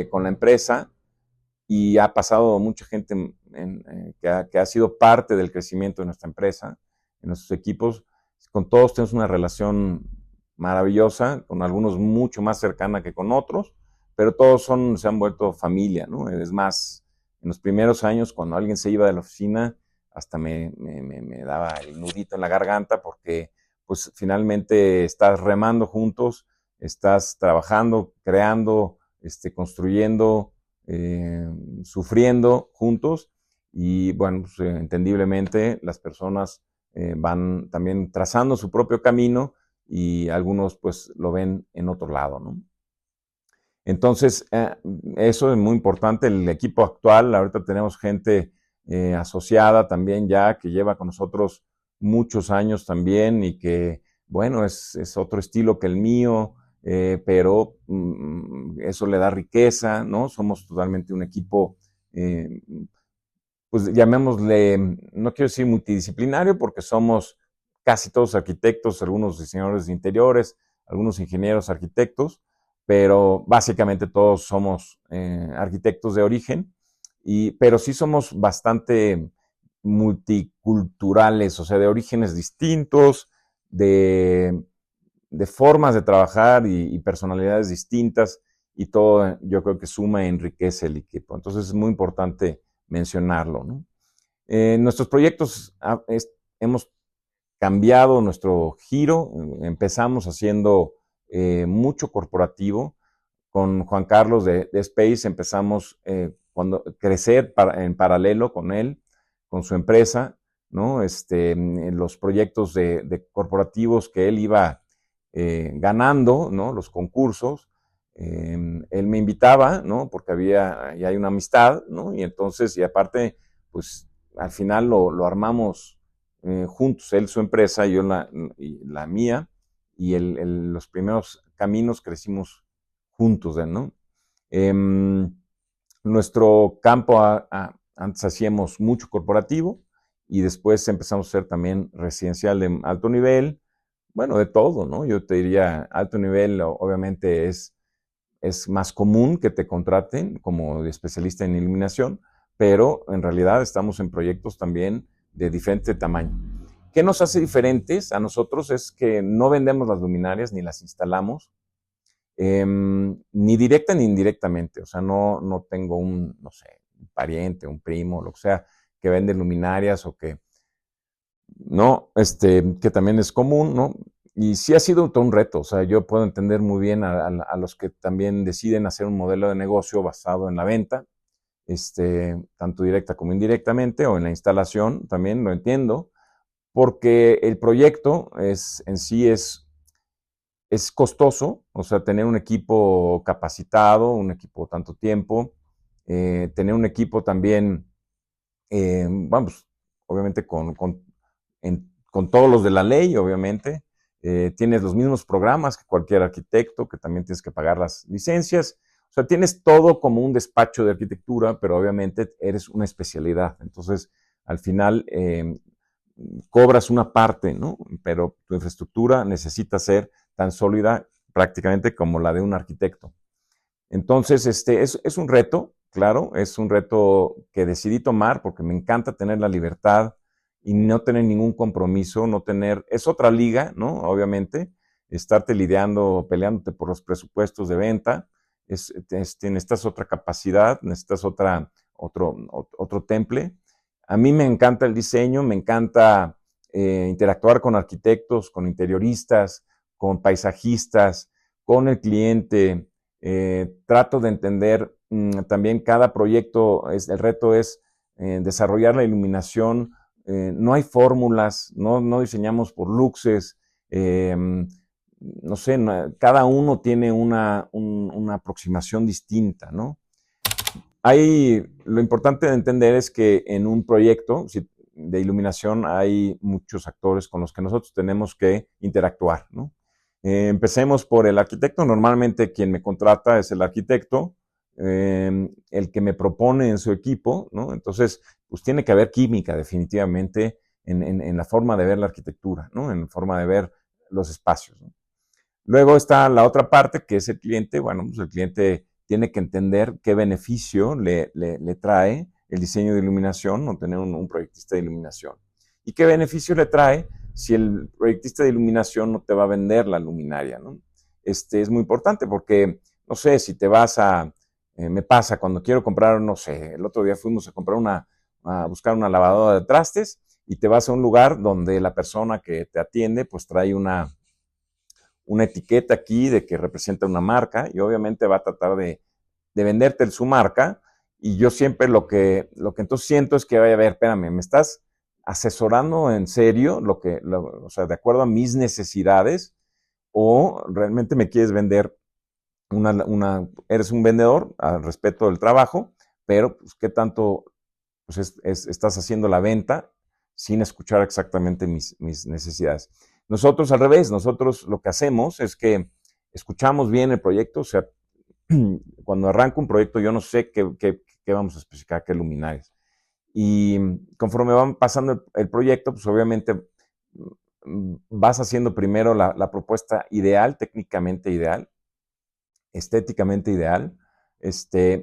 B: con la empresa, y ha pasado mucha gente que ha sido parte del crecimiento de nuestra empresa, en nuestros equipos. Con todos tenemos una relación maravillosa, con algunos mucho más cercana que con otros, pero todos se han vuelto familia, ¿no? Es más, en los primeros años, cuando alguien se iba de la oficina, hasta me daba el nudito en la garganta, porque pues finalmente estás remando juntos, estás trabajando, creando, construyendo, sufriendo juntos, y bueno, pues, entendiblemente las personas van también trazando su propio camino, y algunos pues lo ven en otro lado, ¿no? Entonces, eso es muy importante. El equipo actual, ahorita tenemos gente asociada también ya, que lleva con nosotros muchos años también, y que, bueno, es otro estilo que el mío, pero eso le da riqueza, ¿no? Somos totalmente un equipo, pues llamémosle, no quiero decir multidisciplinario, porque somos casi todos arquitectos, algunos diseñadores de interiores, algunos ingenieros arquitectos, pero básicamente todos somos arquitectos de origen, pero sí somos bastante multiculturales, o sea, de orígenes distintos, de formas de trabajar y personalidades distintas, y todo yo creo que suma y enriquece el equipo. Entonces es muy importante mencionarlo, ¿no? Nuestros proyectos hemos cambiado nuestro giro. Empezamos haciendo mucho corporativo. Con Juan Carlos de Space empezamos crecer en paralelo con él, con su empresa, ¿no? En los proyectos de corporativos que él iba ganando, ¿no? Los concursos. Él me invitaba, ¿no? Porque y hay una amistad, ¿no? Y entonces, y aparte, pues al final lo armamos juntos, él su empresa y yo la mía, y los primeros caminos crecimos juntos, ¿no? Nuestro campo, antes hacíamos mucho corporativo, y después empezamos a hacer también residencial de alto nivel, bueno, de todo, ¿no? Yo te diría, alto nivel obviamente es más común que te contraten como especialista en iluminación, pero en realidad estamos en proyectos también de diferente tamaño. ¿Qué nos hace diferentes a nosotros? Es que no vendemos las luminarias ni las instalamos, ni directa ni indirectamente. O sea, no tengo un, no sé, un pariente, un primo, lo que sea, que vende luminarias o que, no, que también es común, ¿no? Y sí ha sido todo un reto. O sea, yo puedo entender muy bien a los que también deciden hacer un modelo de negocio basado en la venta, tanto directa como indirectamente, o en la instalación, también lo entiendo, porque el proyecto en sí es costoso. O sea, tener un equipo capacitado, un equipo tanto tiempo, tener un equipo también, vamos, obviamente con todos los de la ley, obviamente. Tienes los mismos programas que cualquier arquitecto, que también tienes que pagar las licencias. O sea, tienes todo como un despacho de arquitectura, pero obviamente eres una especialidad. Entonces, al final, cobras una parte, ¿no? Pero tu infraestructura necesita ser tan sólida prácticamente como la de un arquitecto. Entonces, es un reto, claro, es un reto que decidí tomar porque me encanta tener la libertad y no tener ningún compromiso, no tener, es otra liga, ¿no? Obviamente, estarte lidiando, peleándote por los presupuestos de venta, necesitas otra capacidad, necesitas otro temple. A mí me encanta el diseño, me encanta interactuar con arquitectos, con interioristas, con paisajistas, con el cliente. Trato de entender también cada proyecto. El reto es desarrollar la iluminación. No hay fórmulas, no diseñamos por luxes. No sé, cada uno tiene una aproximación distinta, ¿no? Lo importante de entender es que en un proyecto de iluminación hay muchos actores con los que nosotros tenemos que interactuar, ¿no? Empecemos por el arquitecto. Normalmente quien me contrata es el arquitecto, el que me propone en su equipo, ¿no? Entonces, pues tiene que haber química definitivamente en la forma de ver la arquitectura, ¿no? En la forma de ver los espacios, ¿no? Luego está la otra parte, que es el cliente. Bueno, pues el cliente tiene que entender qué beneficio le trae el diseño de iluminación o tener un proyectista de iluminación. ¿Y qué beneficio le trae si el proyectista de iluminación no te va a vender la luminaria, ¿no? Es muy importante porque, no sé, si te vas me pasa cuando quiero comprar, no sé, el otro día fuimos a comprar a buscar una lavadora de trastes y te vas a un lugar donde la persona que te atiende pues trae una etiqueta aquí de que representa una marca y obviamente va a tratar de venderte su marca. Y yo siempre lo que entonces siento es que, vaya a ver, espérame, ¿me estás asesorando en serio o sea, de acuerdo a mis necesidades, o realmente me quieres vender eres un vendedor al respeto del trabajo, pero pues, ¿qué tanto pues, estás haciendo la venta sin escuchar exactamente mis necesidades? Nosotros al revés, nosotros lo que hacemos es que escuchamos bien el proyecto. O sea, cuando arranco un proyecto yo no sé qué vamos a especificar, qué luminarias. Y conforme van pasando el proyecto, pues obviamente vas haciendo primero la propuesta ideal, técnicamente ideal, estéticamente ideal.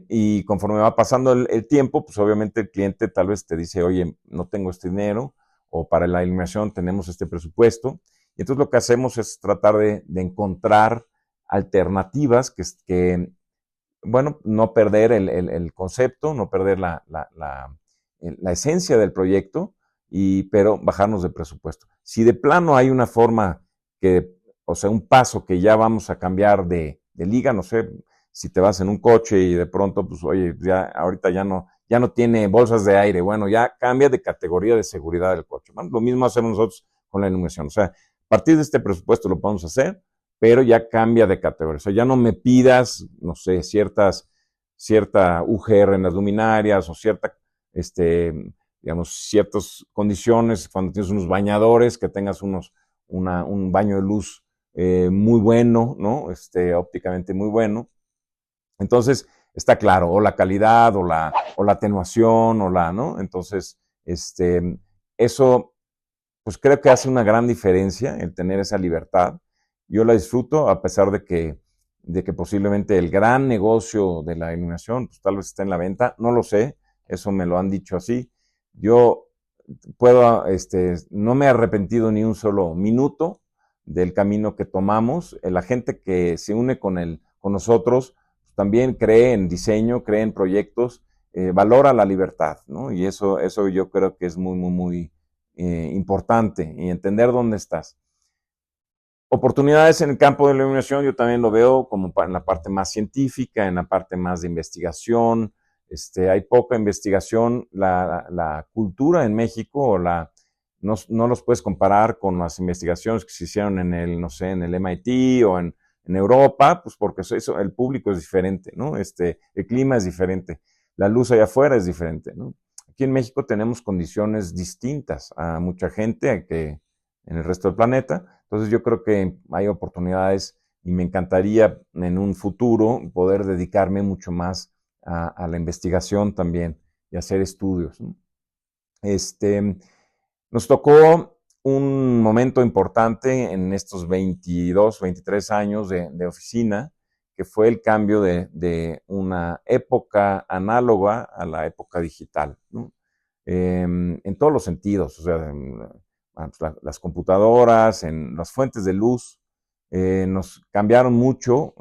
B: Y conforme va pasando el tiempo, pues obviamente el cliente tal vez te dice, oye, no tengo este dinero, o para la iluminación tenemos este presupuesto. Y entonces lo que hacemos es tratar de encontrar alternativas que, bueno, no perder el concepto, no perder la esencia del proyecto, pero bajarnos de presupuesto. Si de plano hay una forma o sea, un paso que ya vamos a cambiar de liga, no sé, si te vas en un coche y de pronto, pues, oye, ya ahorita ya no tiene bolsas de aire, bueno, ya cambia de categoría de seguridad del coche. Bueno, lo mismo hacemos nosotros con la iluminación. O sea, a partir de este presupuesto lo podemos hacer, pero ya cambia de categoría. O sea, ya no me pidas, no sé, cierta UGR en las luminarias o digamos, ciertas condiciones cuando tienes unos bañadores, que tengas un baño de luz muy bueno, ¿no? Ópticamente muy bueno. Entonces, está claro, o la calidad, o la atenuación, ¿no? Entonces, eso, pues creo que hace una gran diferencia el tener esa libertad. Yo la disfruto a pesar de que posiblemente el gran negocio de la iluminación, pues tal vez esté en la venta, no lo sé, eso me lo han dicho así. Yo puedo, no me he arrepentido ni un solo minuto del camino que tomamos. La gente que se une con nosotros pues, también cree en diseño, cree en proyectos, valora la libertad, ¿no? Y eso yo creo que es muy, muy, muy importante y entender dónde estás. Oportunidades en el campo de la iluminación, yo también lo veo como en la parte más científica, en la parte más de investigación. Hay poca investigación. La cultura en México, no los puedes comparar con las investigaciones que se hicieron en el, no sé, en el MIT o en Europa, pues porque eso, el público es diferente, ¿no? El clima es diferente, la luz allá afuera es diferente, ¿no? Aquí en México tenemos condiciones distintas a mucha gente que en el resto del planeta. Entonces yo creo que hay oportunidades y me encantaría en un futuro poder dedicarme mucho más a la investigación también y hacer estudios, ¿no? Nos tocó un momento importante en estos 22, 23 años de oficina, que fue el cambio de una época análoga a la época digital, ¿no? En todos los sentidos, o sea, las computadoras, en las fuentes de luz, nos cambiaron mucho.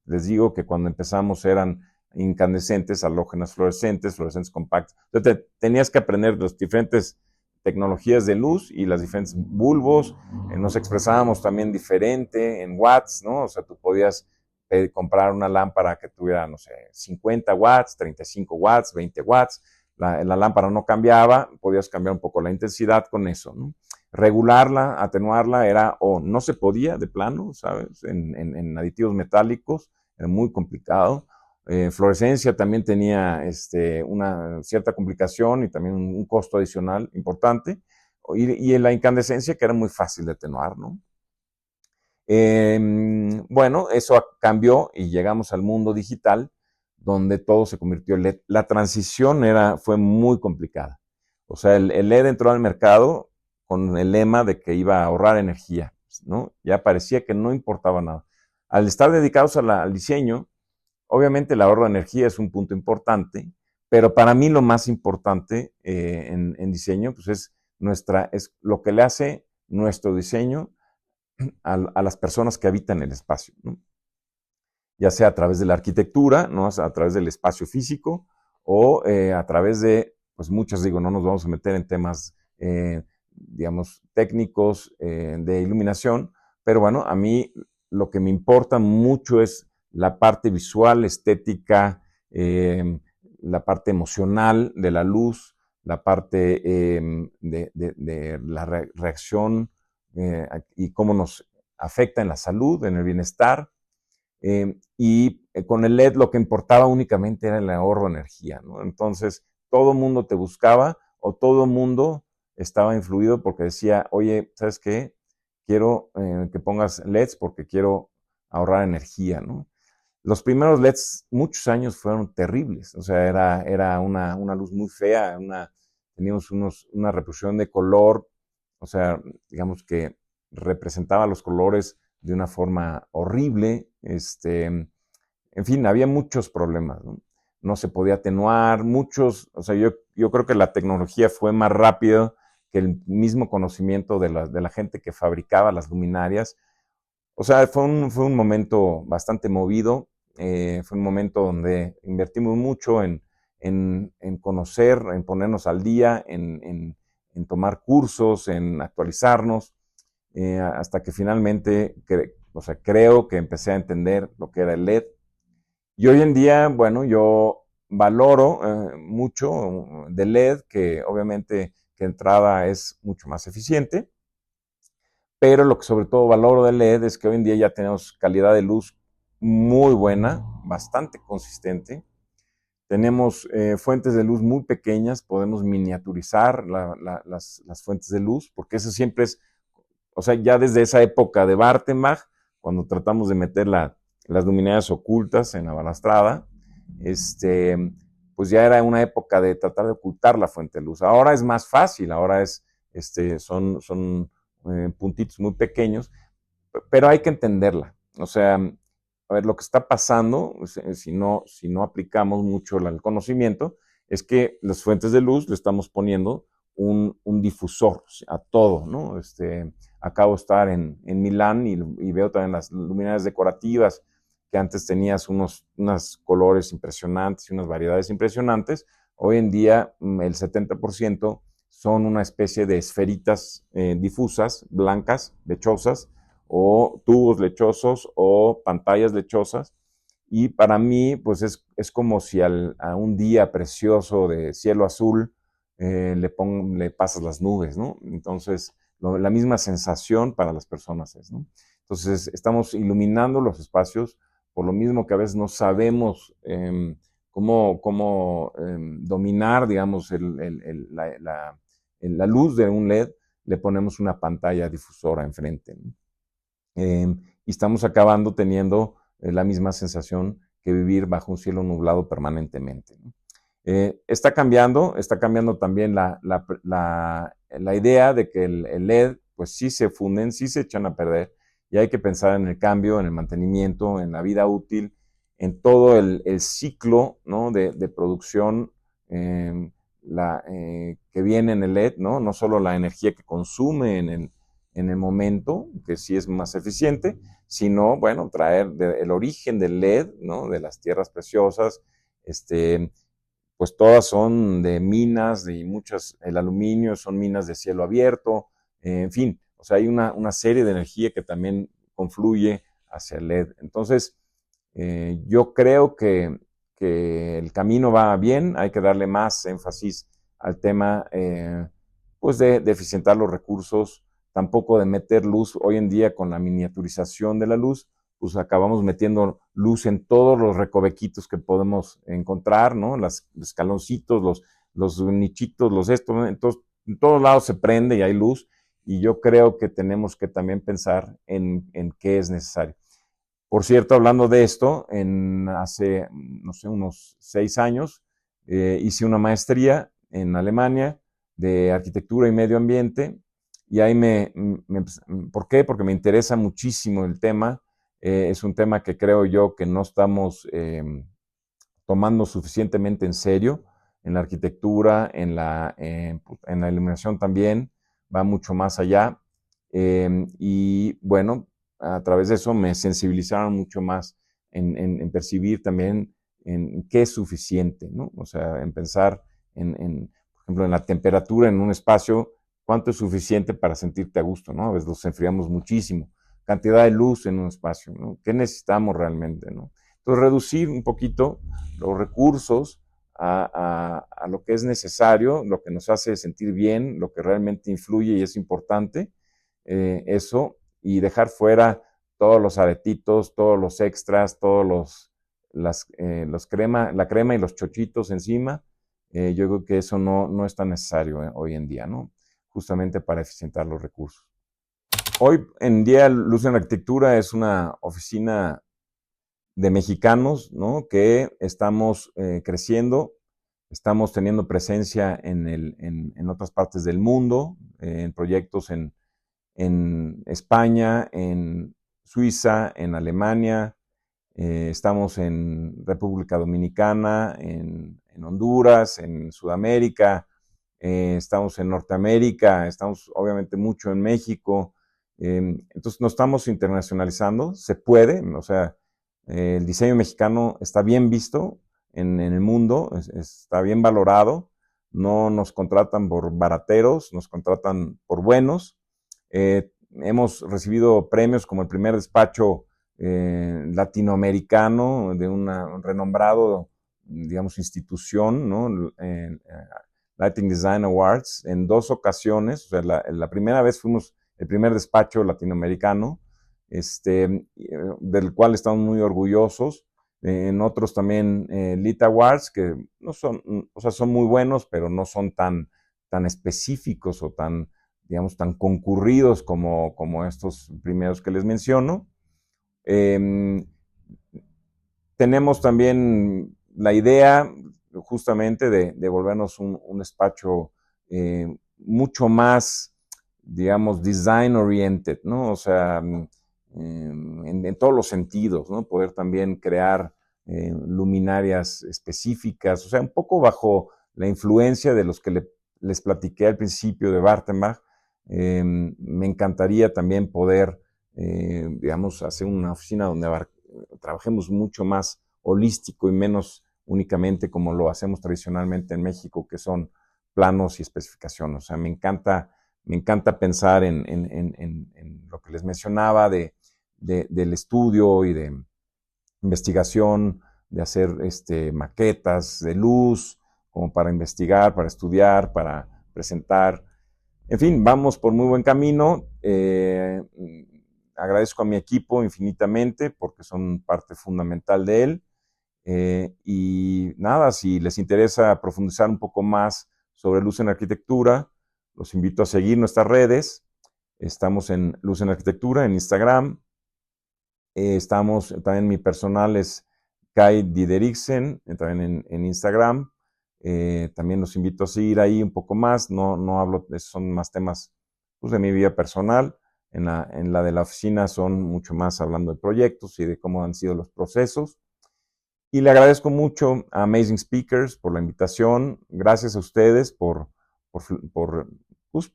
B: Les digo que cuando empezamos eran incandescentes, halógenas fluorescentes, fluorescentes compactos. Entonces tenías que aprender las diferentes tecnologías de luz y las diferentes bulbos. Nos expresábamos también diferente en watts, ¿no? O sea, tú podías comprar una lámpara que tuviera, no sé, 50 watts, 35 watts, 20 watts. La lámpara no cambiaba, podías cambiar un poco la intensidad con eso, ¿no? Regularla, atenuarla, era o no se podía de plano, ¿sabes? En aditivos metálicos, era muy complicado. Fluorescencia también tenía una cierta complicación y también un costo adicional importante. Y en la incandescencia, que era muy fácil de atenuar, ¿no? Bueno, eso cambió y llegamos al mundo digital, donde todo se convirtió en LED. La transición fue muy complicada. O sea, el LED entró al mercado con el lema de que iba a ahorrar energía, ¿no? Ya parecía que no importaba nada. Al estar dedicados al diseño, obviamente el ahorro de energía es un punto importante, pero para mí lo más importante en diseño pues es lo que le hace nuestro diseño a las personas que habitan el espacio, ¿no? Ya sea a través de la arquitectura, ¿no? A través del espacio físico o a través de, pues muchas digo, no nos vamos a meter en temas, digamos, técnicos de iluminación, pero bueno, a mí lo que me importa mucho es la parte visual, estética, la parte emocional de la luz, la parte de la reacción y cómo nos afecta en la salud, en el bienestar. Con el LED lo que importaba únicamente era el ahorro de energía, ¿no? Entonces, todo el mundo te buscaba o todo el mundo estaba influido porque decía, oye, ¿sabes qué? Quiero que pongas LEDs porque quiero ahorrar energía, ¿no? Los primeros LEDs, muchos años fueron terribles, o sea, era una luz muy fea, teníamos una reproducción de color, o sea, digamos que representaba los colores de una forma horrible, en fin, había muchos problemas, ¿no? No se podía atenuar, o sea, yo creo que la tecnología fue más rápida que el mismo conocimiento de la gente que fabricaba las luminarias. O sea, fue un momento bastante movido, fue un momento donde invertimos mucho en conocer, en ponernos al día, en tomar cursos, en actualizarnos, hasta que finalmente, o sea, creo que empecé a entender lo que era el LED. Y hoy en día, bueno, yo valoro mucho del LED, que obviamente que entrada es mucho más eficiente, pero lo que sobre todo valoro del LED es que hoy en día ya tenemos calidad de luz muy buena, bastante consistente. Tenemos fuentes de luz muy pequeñas, podemos miniaturizar las fuentes de luz, porque eso siempre es, o sea, ya desde esa época de Bartenbach, cuando tratamos de meter las luminarias ocultas en la balastrada, pues ya era una época de tratar de ocultar la fuente de luz. Ahora es más fácil, ahora son puntitos muy pequeños, pero hay que entenderla. O sea, a ver, lo que está pasando, si no aplicamos mucho el conocimiento, es que las fuentes de luz le estamos poniendo un difusor a todo, ¿no? Acabo de estar en Milán y veo también las luminarias decorativas, que antes tenías unos colores impresionantes y unas variedades impresionantes. Hoy en día el 70% son una especie de esferitas difusas, blancas, lechosas, o tubos lechosos o pantallas lechosas. Y para mí, pues es como si a un día precioso de cielo azul le pasas las nubes, ¿no? Entonces, la misma sensación para las personas es, ¿no? Entonces, estamos iluminando los espacios, por lo mismo que a veces no sabemos cómo dominar, digamos, la luz de un LED, le ponemos una pantalla difusora enfrente, ¿no? Y estamos acabando teniendo la misma sensación que vivir bajo un cielo nublado permanentemente, ¿no? Está cambiando también la idea de que el LED, pues sí se funden, sí se echan a perder, y hay que pensar en el cambio, en el mantenimiento, en la vida útil, en todo el ciclo, ¿no? de producción que viene en el LED, ¿no? No solo la energía que consume en el momento, que sí es más eficiente, sino, bueno, traer el origen del LED, ¿no? De las tierras preciosas, pues todas son de minas, de muchas, el aluminio son minas de cielo abierto, en fin, o sea, hay una serie de energía que también confluye hacia el LED. Entonces, yo creo que el camino va bien, hay que darle más énfasis al tema, pues de eficientar los recursos, tampoco de meter luz. Hoy en día con la miniaturización de la luz, pues acabamos metiendo luz en todos los recovequitos que podemos encontrar, ¿no? Los escaloncitos, los nichitos, entonces, en todos lados se prende y hay luz, y yo creo que tenemos que también pensar en qué es necesario. Por cierto, hablando de esto, hace, no sé, unos 6 años, hice una maestría en Alemania de arquitectura y medio ambiente, y ahí ¿por qué? Porque me interesa muchísimo el tema. Es un tema que creo yo que no estamos tomando suficientemente en serio en la arquitectura, en la iluminación también, va mucho más allá. Y bueno, a través de eso me sensibilizaron mucho más en percibir también en qué es suficiente, ¿no? O sea, en pensar por ejemplo, en la temperatura en un espacio, cuánto es suficiente para sentirte a gusto, ¿no? A veces nos enfriamos muchísimo. Cantidad de luz en un espacio, ¿no? ¿Qué necesitamos realmente, ¿no? Entonces, reducir un poquito los recursos a lo que es necesario, lo que nos hace sentir bien, lo que realmente influye y es importante, eso, y dejar fuera todos los aretitos, todos los extras, la crema y los chochitos encima. Yo creo que eso no es tan necesario hoy en día, ¿no? Justamente para eficientar los recursos. Hoy en día Luz en Arquitectura es una oficina de mexicanos, ¿no? Que estamos creciendo, estamos teniendo presencia en otras partes del mundo, en proyectos en España, en Suiza, en Alemania, estamos en República Dominicana, en Honduras, en Sudamérica, estamos en Norteamérica, estamos obviamente mucho en México. Entonces nos estamos internacionalizando, se puede, o sea, el diseño mexicano está bien visto en el mundo, está bien valorado, no nos contratan por barateros, nos contratan por buenos. Hemos recibido premios como el primer despacho latinoamericano de un renombrado, digamos, institución, ¿no? Lighting Design Awards, en 2 ocasiones. O sea, la primera vez fuimos el primer despacho latinoamericano, del cual estamos muy orgullosos. En otros también Lit Awards, que no son, o sea, son muy buenos, pero no son tan específicos o tan, digamos, tan concurridos como estos primeros que les menciono. Tenemos también la idea, justamente de volvernos un despacho mucho más, digamos, design oriented, ¿no? O sea, en todos los sentidos, ¿no? Poder también crear luminarias específicas, o sea, un poco bajo la influencia de los que les platiqué al principio de Bartenbach. Me encantaría también poder, digamos, hacer una oficina donde trabajemos mucho más holístico y menos únicamente como lo hacemos tradicionalmente en México, que son planos y especificaciones. O sea, me encanta pensar en lo que les mencionaba del estudio y de investigación, de hacer maquetas de luz, como para investigar, para estudiar, para presentar. En fin, vamos por muy buen camino. Agradezco a mi equipo infinitamente porque son parte fundamental de él. Y nada, si les interesa profundizar un poco más sobre Luz en Arquitectura, los invito a seguir nuestras redes. Estamos en Luz en Arquitectura en Instagram. Estamos, también mi personal es Kai Dideriksen, también en Instagram. También los invito a seguir ahí un poco más. No hablo, son más temas pues, de mi vida personal. En la de la oficina son mucho más hablando de proyectos y de cómo han sido los procesos. Y le agradezco mucho a Amazing Speakers por la invitación. Gracias a ustedes por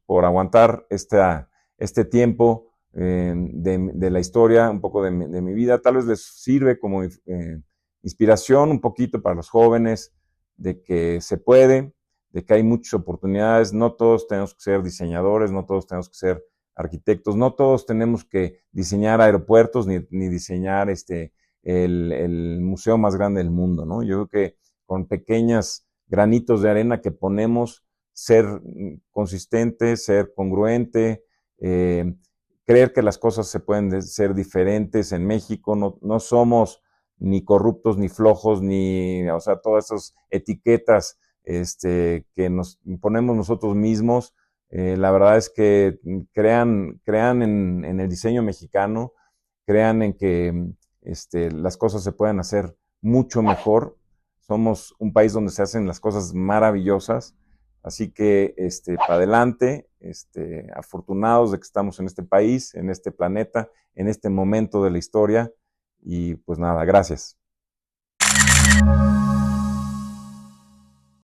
B: aguantar este tiempo de la historia, un poco de mi vida. Tal vez les sirve como inspiración un poquito para los jóvenes de que se puede, de que hay muchas oportunidades. No todos tenemos que ser diseñadores, no todos tenemos que ser arquitectos, no todos tenemos que diseñar aeropuertos ni diseñar el museo más grande del mundo, ¿no? Yo creo que con pequeños granitos de arena que ponemos, ser consistente, ser congruente, creer que las cosas se pueden ser diferentes en México. No somos ni corruptos, ni flojos, o sea, todas esas etiquetas que nos ponemos nosotros mismos. La verdad es que crean en el diseño mexicano, crean en que las cosas se pueden hacer mucho mejor. Somos un país donde se hacen las cosas maravillosas. Así que, para adelante, afortunados de que estamos en este país, en este planeta, en este momento de la historia. Y pues nada, gracias.